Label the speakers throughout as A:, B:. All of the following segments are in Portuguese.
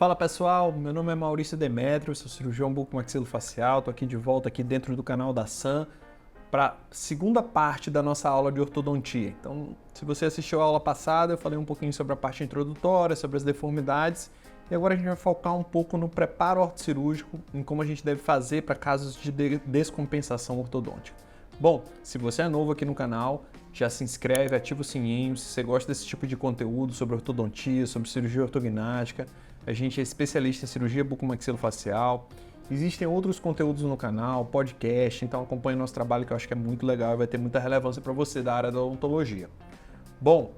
A: Fala pessoal, meu nome é Maurício Demétrio, sou cirurgião bucomaxilofacial, estou aqui de volta aqui dentro do canal da SAM para a segunda parte da nossa aula de ortodontia. Então, se você assistiu a aula passada, eu falei um pouquinho sobre a parte introdutória, sobre as deformidades, e agora a gente vai focar um pouco no preparo ortocirúrgico, em como a gente deve fazer para casos de descompensação ortodôntica. Bom, se você é novo aqui no canal, já se inscreve, ativa o sininho, se você gosta desse tipo de conteúdo sobre ortodontia, sobre cirurgia ortognática. A gente é especialista em cirurgia bucomaxilofacial. Existem outros conteúdos no canal, podcast, então acompanhe nosso trabalho que eu acho que é muito legal e vai ter muita relevância para você da área da odontologia. Bom,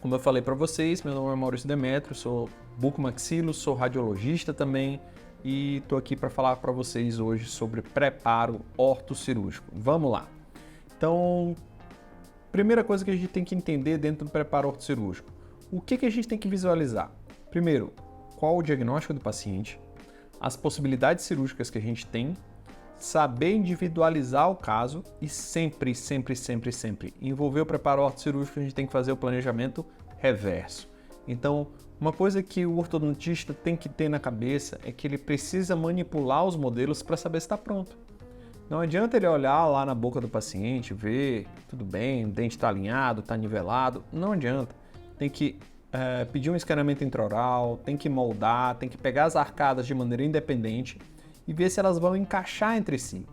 A: como eu falei para vocês, meu nome é Maurício Demétrio, sou bucomaxilo, sou radiologista também e estou aqui para falar para vocês hoje sobre preparo ortocirúrgico. Vamos lá. Então, primeira coisa que a gente tem que entender dentro do preparo ortocirúrgico. O que a gente tem que visualizar? Primeiro, qual o diagnóstico do paciente, as possibilidades cirúrgicas que a gente tem, saber individualizar o caso e sempre envolver o preparo ortocirúrgico, a gente tem que fazer o planejamento reverso. Então, uma coisa que o ortodontista tem que ter na cabeça é que ele precisa manipular os modelos para saber se está pronto. Não adianta ele olhar lá na boca do paciente, ver, tudo bem, o dente está alinhado, está nivelado, não adianta. Tem que pedir um escaneamento intraoral, tem que moldar, tem que pegar as arcadas de maneira independente e ver se elas vão encaixar entre si,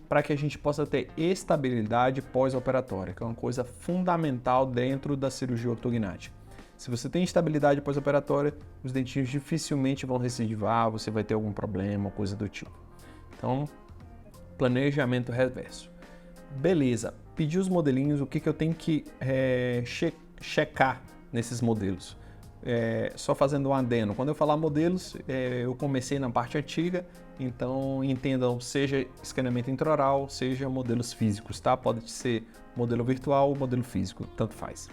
A: para que a gente possa ter estabilidade pós-operatória, que é uma coisa fundamental dentro da cirurgia ortognática. Se você tem estabilidade pós-operatória, os dentinhos dificilmente vão recidivar, você vai ter algum problema, coisa do tipo. Então, planejamento reverso. Beleza, pedi os modelinhos, o que eu tenho que checar nesses modelos? Só fazendo um adendo, quando eu falar modelos, eu comecei na parte antiga, então entendam, seja escaneamento intraoral, seja modelos físicos, tá? Pode ser modelo virtual ou modelo físico, tanto faz.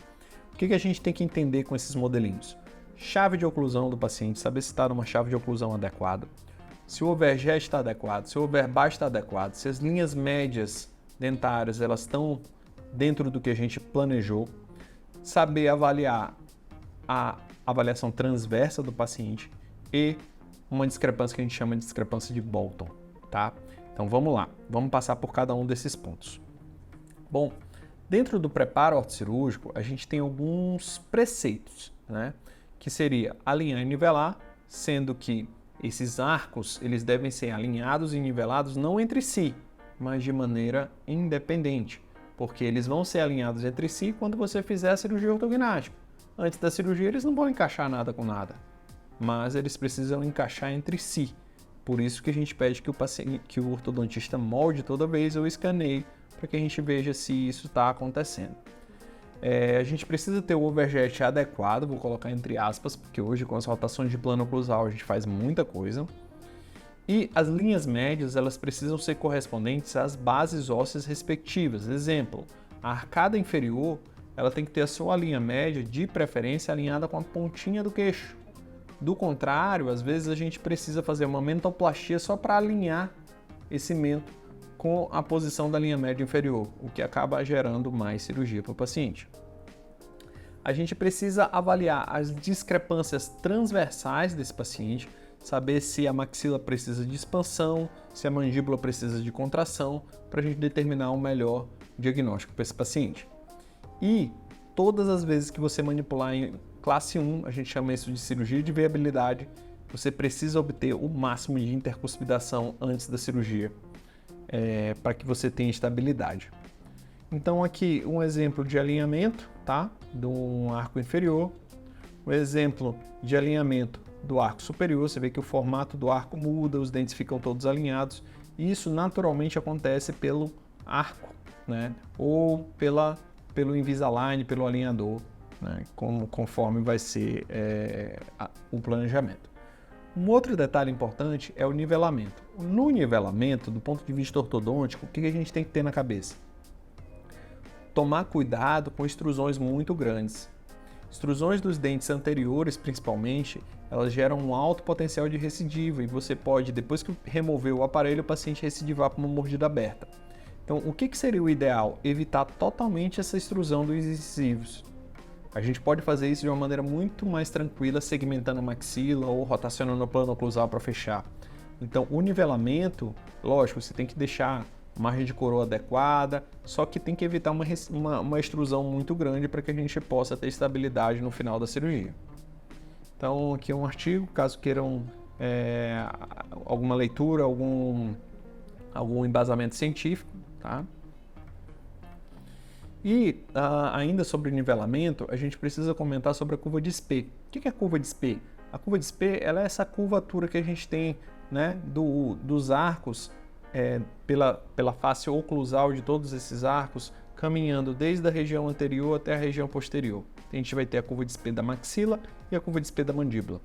A: O que a gente tem que entender com esses modelinhos? Chave de oclusão do paciente, saber se está numa chave de oclusão adequada, se o overjet está adequado, se o overbite está adequado, se as linhas médias dentárias elas estão dentro do que a gente planejou, saber avaliar a avaliação transversa do paciente e uma discrepância que a gente chama de discrepância de Bolton, tá? Então vamos lá, vamos passar por cada um desses pontos. Bom, dentro do preparo ortocirúrgico, a gente tem alguns preceitos, né? Que seria alinhar e nivelar, sendo que esses arcos eles devem ser alinhados e nivelados não entre si, mas de maneira independente, porque eles vão ser alinhados entre si quando você fizer a cirurgia ortognática. Antes da cirurgia eles não vão encaixar nada com nada, mas eles precisam encaixar entre si. Por isso que a gente pede que o ortodontista molde toda vez ou escaneie para que a gente veja se isso está acontecendo. A gente precisa ter o overjet adequado, vou colocar entre aspas, porque hoje com as rotações de plano oclusal a gente faz muita coisa. E as linhas médias elas precisam ser correspondentes às bases ósseas respectivas. Exemplo, a arcada inferior ela tem que ter a sua linha média, de preferência alinhada com a pontinha do queixo. Do contrário, às vezes a gente precisa fazer uma mentoplastia só para alinhar esse mento com a posição da linha média inferior, o que acaba gerando mais cirurgia para o paciente. A gente precisa avaliar as discrepâncias transversais desse paciente, saber se a maxila precisa de expansão, se a mandíbula precisa de contração, para a gente determinar um melhor diagnóstico para esse paciente. E todas as vezes que você manipular em classe 1, a gente chama isso de cirurgia de viabilidade, você precisa obter o máximo de intercuspidação antes da cirurgia, para que você tenha estabilidade. Então aqui um exemplo de alinhamento, tá? De um arco inferior, um exemplo de alinhamento do arco superior, você vê que o formato do arco muda, os dentes ficam todos alinhados, e isso naturalmente acontece pelo arco, né? Ou pelo Invisalign, pelo alinhador, né? Conforme vai ser o planejamento. Um outro detalhe importante é o nivelamento. No nivelamento, do ponto de vista ortodôntico, o que a gente tem que ter na cabeça? Tomar cuidado com extrusões muito grandes. Extrusões dos dentes anteriores, principalmente, elas geram um alto potencial de recidiva e você pode, depois que remover o aparelho, o paciente recidivar para uma mordida aberta. Então, o que seria o ideal? Evitar totalmente essa extrusão dos incisivos. A gente pode fazer isso de uma maneira muito mais tranquila, segmentando a maxila ou rotacionando o plano oclusal para fechar. Então, o nivelamento, lógico, você tem que deixar margem de coroa adequada, só que tem que evitar uma extrusão muito grande para que a gente possa ter estabilidade no final da cirurgia. Então, aqui é um artigo, caso queiram alguma leitura, algum embasamento científico, tá? E ainda sobre nivelamento, a gente precisa comentar sobre a curva de Spee. O que é a curva de Spee? A curva de Spee ela é essa curvatura que a gente tem, né, dos arcos pela face oclusal de todos esses arcos, caminhando desde a região anterior até a região posterior. A gente vai ter a curva de Spee da maxila e a curva de Spee da mandíbula.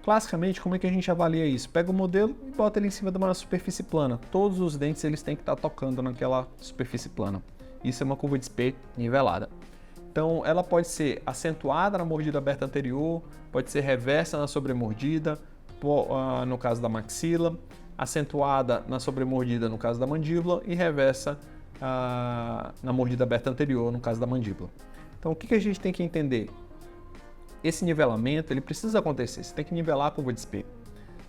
A: Classicamente, como é que a gente avalia isso? Pega o modelo e bota ele em cima de uma superfície plana. Todos os dentes eles têm que estar tocando naquela superfície plana. Isso é uma curva de Spee nivelada. Então, ela pode ser acentuada na mordida aberta anterior, pode ser reversa na sobremordida, no caso da maxila, acentuada na sobremordida no caso da mandíbula e reversa na mordida aberta anterior no caso da mandíbula. Então, o que a gente tem que entender? Esse nivelamento ele precisa acontecer, você tem que nivelar a curva de Spee.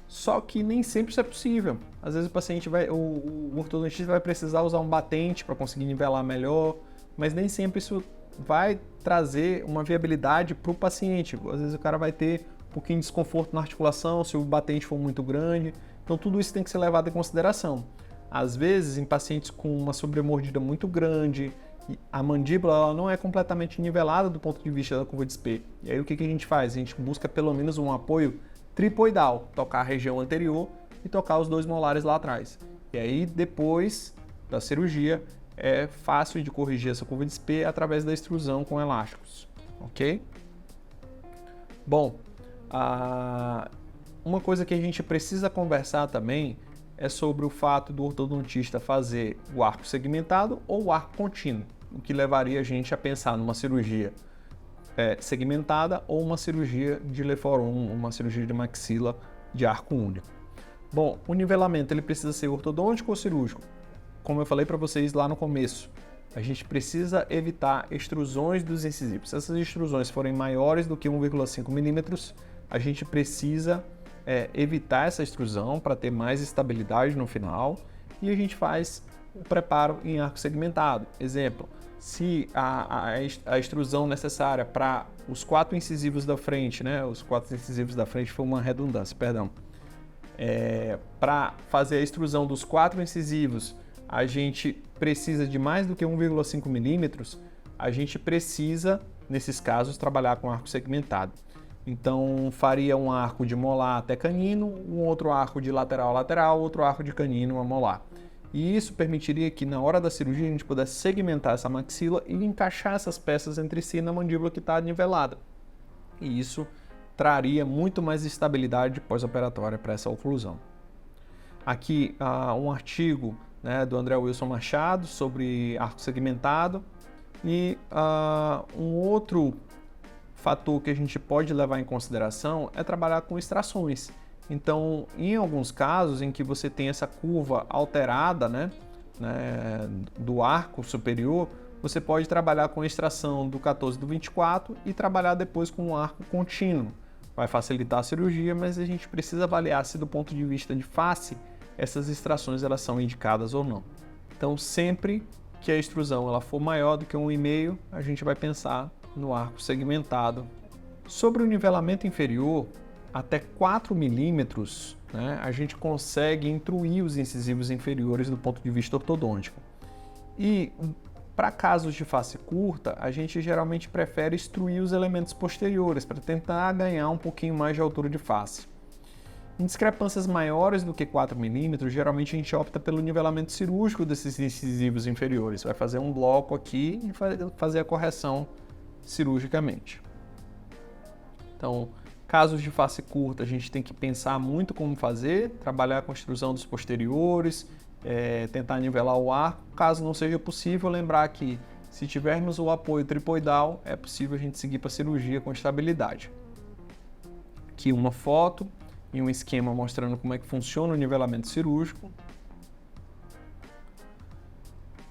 A: Só que nem sempre isso é possível. Às vezes o ortodontista vai precisar usar um batente para conseguir nivelar melhor, mas nem sempre isso vai trazer uma viabilidade para o paciente. Às vezes o cara vai ter um pouquinho de desconforto na articulação se o batente for muito grande. Então tudo isso tem que ser levado em consideração. Às vezes em pacientes com uma sobremordida muito grande, a mandíbula ela não é completamente nivelada do ponto de vista da curva de Spee. E aí o que a gente faz? A gente busca pelo menos um apoio tripoidal, tocar a região anterior e tocar os dois molares lá atrás. E aí depois da cirurgia é fácil de corrigir essa curva de Spee através da extrusão com elásticos, ok? Bom, uma coisa que a gente precisa conversar também é sobre o fato do ortodontista fazer o arco segmentado ou o arco contínuo, o que levaria a gente a pensar numa cirurgia segmentada ou uma cirurgia de Le Fort 1, uma cirurgia de maxila de arco único. Bom, o nivelamento ele precisa ser ortodôntico ou cirúrgico? Como eu falei para vocês lá no começo, a gente precisa evitar extrusões dos incisivos. Se essas extrusões forem maiores do que 1,5 milímetros, a gente precisa evitar essa extrusão para ter mais estabilidade no final e a gente faz o preparo em arco segmentado. Exemplo, se a extrusão necessária para os 4 incisivos da frente, né? Os 4 incisivos da frente foi uma redundância, perdão. Para fazer a extrusão dos 4 incisivos, a gente precisa de mais do que 1,5 milímetros, a gente precisa, nesses casos, trabalhar com arco segmentado. Então, faria um arco de molar até canino, um outro arco de lateral a lateral, outro arco de canino a molar. E isso permitiria que na hora da cirurgia a gente pudesse segmentar essa maxila e encaixar essas peças entre si na mandíbula que está nivelada. E isso traria muito mais estabilidade pós-operatória para essa oclusão. Aqui um artigo, né, do André Wilson Machado sobre arco segmentado e um outro fator que a gente pode levar em consideração é trabalhar com extrações. Então, em alguns casos em que você tem essa curva alterada, né, do arco superior, você pode trabalhar com extração do 14 do 24 e trabalhar depois com um arco contínuo. Vai facilitar a cirurgia, mas a gente precisa avaliar se do ponto de vista de face, essas extrações elas são indicadas ou não. Então, sempre que a extrusão ela for maior do que 1,5, a gente vai pensar no arco segmentado. Sobre o nivelamento inferior, até 4 milímetros, né, a gente consegue intruir os incisivos inferiores do ponto de vista ortodôntico. E para casos de face curta, a gente geralmente prefere extruir os elementos posteriores para tentar ganhar um pouquinho mais de altura de face. Em discrepâncias maiores do que 4 milímetros, geralmente a gente opta pelo nivelamento cirúrgico desses incisivos inferiores. Vai fazer um bloco aqui e fazer a correção cirurgicamente. Então, casos de face curta, a gente tem que pensar muito como fazer, trabalhar com a extrusão dos posteriores, tentar nivelar o arco. Caso não seja possível, lembrar que se tivermos o apoio tripoidal, é possível a gente seguir para a cirurgia com estabilidade. Aqui uma foto e um esquema mostrando como é que funciona o nivelamento cirúrgico.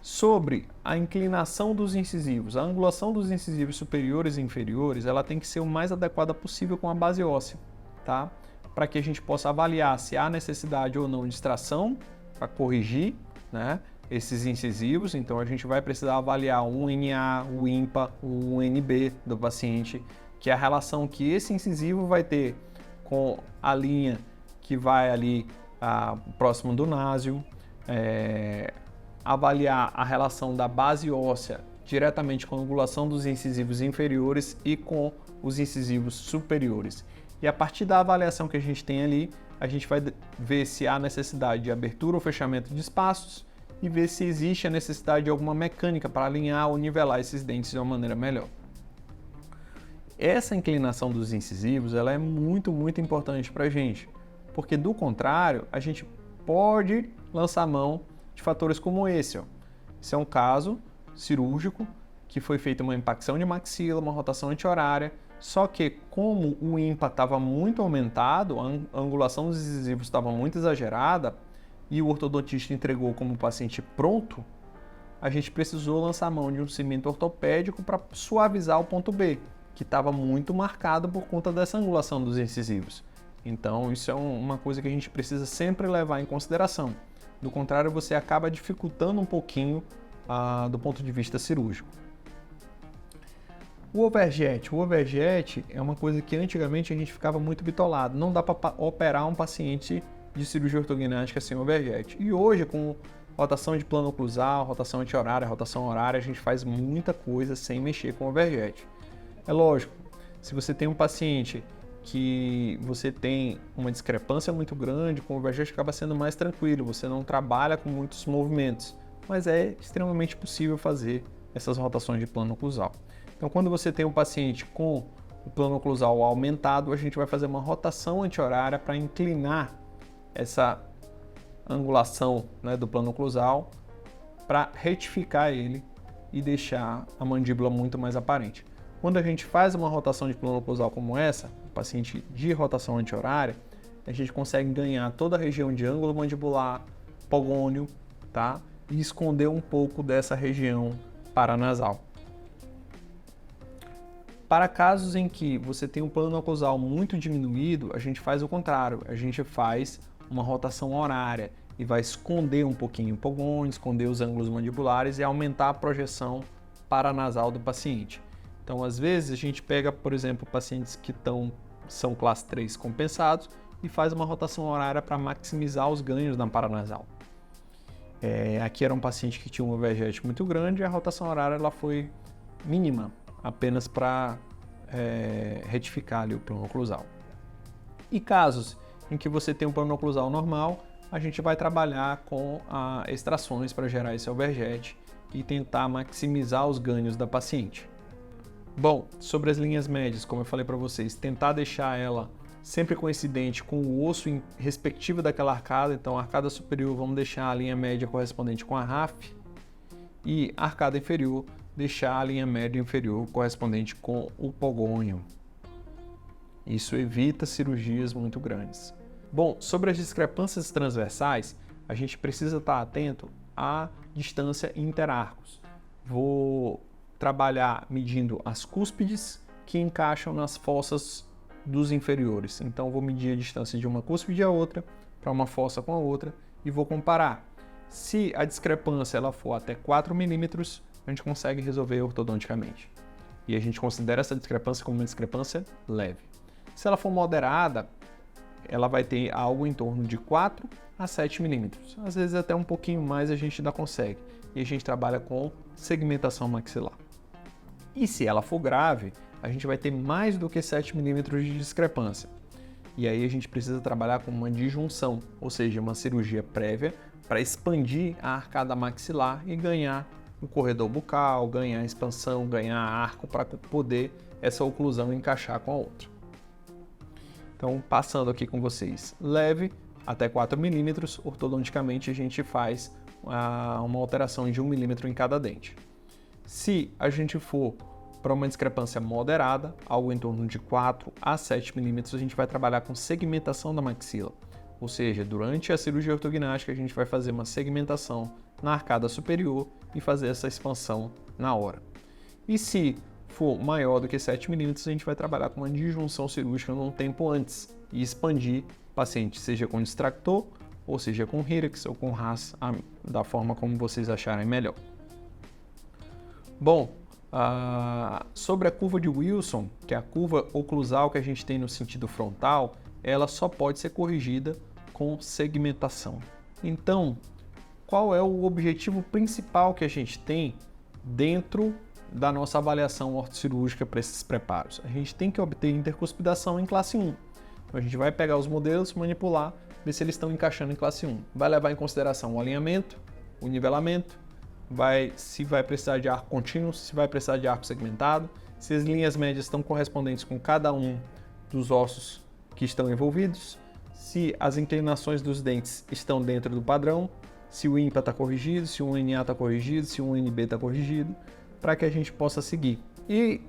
A: Sobre a inclinação dos incisivos, a angulação dos incisivos superiores e inferiores, ela tem que ser o mais adequada possível com a base óssea, tá? Para que a gente possa avaliar se há necessidade ou não de extração para corrigir, né, esses incisivos. Então a gente vai precisar avaliar o NA, o IMPA, o NB do paciente, que é a relação que esse incisivo vai ter com a linha que vai ali próximo do násio, avaliar a relação da base óssea diretamente com a angulação dos incisivos inferiores e com os incisivos superiores. E a partir da avaliação que a gente tem ali, a gente vai ver se há necessidade de abertura ou fechamento de espaços e ver se existe a necessidade de alguma mecânica para alinhar ou nivelar esses dentes de uma maneira melhor. Essa inclinação dos incisivos ela é muito importante para a gente, porque do contrário, a gente pode lançar mão de fatores como esse. Esse é um caso cirúrgico que foi feita uma impacção de maxila, uma rotação anti-horária, só que como o IMPA estava muito aumentado, a angulação dos incisivos estava muito exagerada e o ortodontista entregou como paciente pronto, a gente precisou lançar mão de um cimento ortopédico para suavizar o ponto B, que estava muito marcado por conta dessa angulação dos incisivos. Então isso é uma coisa que a gente precisa sempre levar em consideração. Do contrário, você acaba dificultando um pouquinho do ponto de vista cirúrgico. O overjet é uma coisa que antigamente a gente ficava muito bitolado. Não dá para operar um paciente de cirurgia ortognática sem overjet. E hoje, com rotação de plano oclusal, rotação anti-horária, rotação horária, a gente faz muita coisa sem mexer com overjet. É lógico, se você tem um paciente que você tem uma discrepância muito grande, com o overjet acaba sendo mais tranquilo, você não trabalha com muitos movimentos, mas é extremamente possível fazer essas rotações de plano oclusal. Então, quando você tem um paciente com o plano oclusal aumentado, a gente vai fazer uma rotação anti-horária para inclinar essa angulação, né, do plano oclusal para retificar ele e deixar a mandíbula muito mais aparente. Quando a gente faz uma rotação de plano oclusal como essa, paciente de rotação anti-horária, a gente consegue ganhar toda a região de ângulo mandibular, pogônio, tá? E esconder um pouco dessa região paranasal. Para casos em que você tem um plano oclusal muito diminuído, a gente faz o contrário, a gente faz uma rotação horária e vai esconder um pouquinho o pogônio, esconder os ângulos mandibulares e aumentar a projeção paranasal do paciente. Então, às vezes, a gente pega, por exemplo, pacientes que são classe 3 compensados e faz uma rotação horária para maximizar os ganhos na paranasal. Aqui era um paciente que tinha um overjet muito grande e a rotação horária ela foi mínima, apenas para retificar ali o plano oclusal. E casos em que você tem um plano oclusal normal, a gente vai trabalhar com extrações para gerar esse overjet e tentar maximizar os ganhos da paciente. Bom, sobre as linhas médias, como eu falei para vocês, tentar deixar ela sempre coincidente com o osso respectivo daquela arcada. Então, a arcada superior, vamos deixar a linha média correspondente com a RAF e a arcada inferior, deixar a linha média inferior correspondente com o pogônio. Isso evita cirurgias muito grandes. Bom, sobre as discrepâncias transversais, a gente precisa estar atento à distância interarcos. Vou trabalhar medindo as cúspides que encaixam nas fossas dos inferiores. Então, vou medir a distância de uma cúspide a outra, para uma fossa com a outra, e vou comparar. Se a discrepância ela for até 4 milímetros, a gente consegue resolver ortodonticamente. E a gente considera essa discrepância como uma discrepância leve. Se ela for moderada, ela vai ter algo em torno de 4 a 7 milímetros. Às vezes até um pouquinho mais a gente ainda consegue. E a gente trabalha com segmentação maxilar. E se ela for grave, a gente vai ter mais do que 7 milímetros de discrepância. E aí a gente precisa trabalhar com uma disjunção, ou seja, uma cirurgia prévia para expandir a arcada maxilar e ganhar o corredor bucal, ganhar expansão, ganhar arco para poder essa oclusão encaixar com a outra. Então, passando aqui com vocês, leve até 4 milímetros, ortodonticamente a gente faz uma alteração de 1 milímetro em cada dente. Se a gente for para uma discrepância moderada, algo em torno de 4 a 7 milímetros, a gente vai trabalhar com segmentação da maxila. Ou seja, durante a cirurgia ortognática, a gente vai fazer uma segmentação na arcada superior e fazer essa expansão na hora. E se for maior do que 7 milímetros, a gente vai trabalhar com uma disjunção cirúrgica num tempo antes e expandir o paciente, seja com distractor, ou seja com Hyrax ou com RAS, da forma como vocês acharem melhor. Bom, sobre a curva de Wilson, que é a curva oclusal que a gente tem no sentido frontal, ela só pode ser corrigida com segmentação. Então, qual é o objetivo principal que a gente tem dentro da nossa avaliação ortocirúrgica para esses preparos? A gente tem que obter intercuspidação em classe 1. Então, a gente vai pegar os modelos, manipular, ver se eles estão encaixando em classe 1. Vai levar em consideração o alinhamento, o nivelamento, se vai precisar de arco contínuo, se vai precisar de arco segmentado, se as linhas médias estão correspondentes com cada um dos ossos que estão envolvidos, se as inclinações dos dentes estão dentro do padrão, se o IMPA está corrigido, se o NA está corrigido, se o NB está corrigido, para que a gente possa seguir. E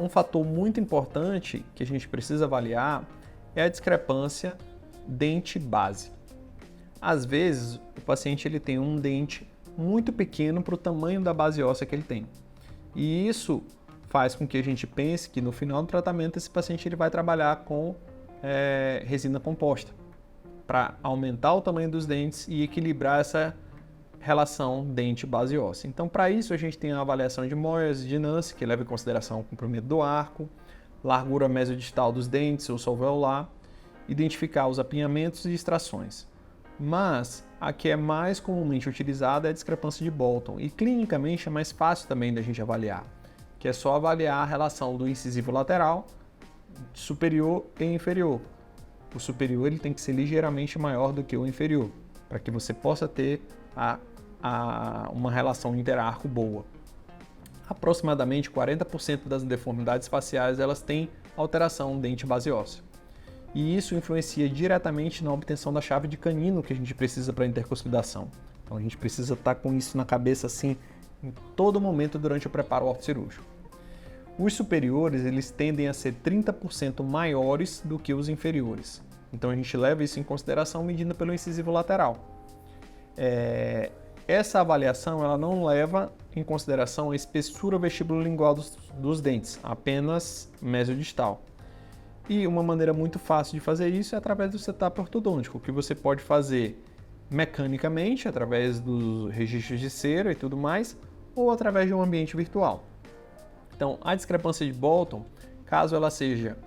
A: um fator muito importante que a gente precisa avaliar é a discrepância dente-base. Às vezes, o paciente ele tem um dente muito pequeno para o tamanho da base óssea que ele tem. E isso faz com que a gente pense que no final do tratamento esse paciente ele vai trabalhar com resina composta para aumentar o tamanho dos dentes e equilibrar essa relação dente-base óssea. Então, para isso, a gente tem a avaliação de Moyers e de Nance, que leva em consideração o comprimento do arco, largura mesodistal dos dentes ou alveolar, identificar os apinhamentos e extrações. Mas a que é mais comumente utilizada é a discrepância de Bolton e clinicamente é mais fácil também da gente avaliar, que é só avaliar a relação do incisivo lateral, superior e inferior. O superior ele tem que ser ligeiramente maior do que o inferior, para que você possa ter uma relação interarco boa. Aproximadamente 40% das deformidades faciais elas têm alteração dente-base óssea. E isso influencia diretamente na obtenção da chave de canino que a gente precisa para a intercuspidação. Então a gente precisa estar com isso na cabeça assim em todo momento durante o preparo ortocirúrgico. Os superiores eles tendem a ser 30% maiores do que os inferiores. Então a gente leva isso em consideração medindo pelo incisivo lateral. Essa avaliação ela não leva em consideração a espessura vestibulolingual dos dentes, apenas mesodistal. E uma maneira muito fácil de fazer isso é através do setup ortodôntico, que você pode fazer mecanicamente, através dos registros de cera e tudo mais, ou através de um ambiente virtual. Então, a discrepância de Bolton, caso ela seja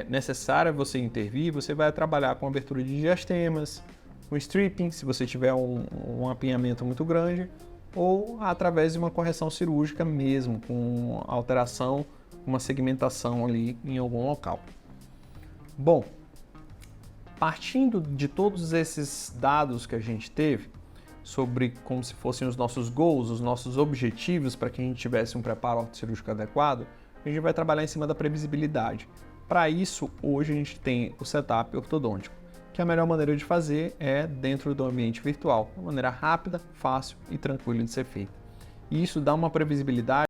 A: necessária você intervir, você vai trabalhar com abertura de diastemas, com stripping, se você tiver um apinhamento muito grande, ou através de uma correção cirúrgica mesmo, com alteração, uma segmentação ali em algum local. Bom, partindo de todos esses dados que a gente teve, sobre como se fossem os nossos goals, os nossos objetivos para que a gente tivesse um preparo ortocirúrgico adequado, a gente vai trabalhar em cima da previsibilidade. Para isso, hoje a gente tem o setup ortodôntico, que a melhor maneira de fazer é dentro do ambiente virtual, de maneira rápida, fácil e tranquila de ser feita. E isso dá uma previsibilidade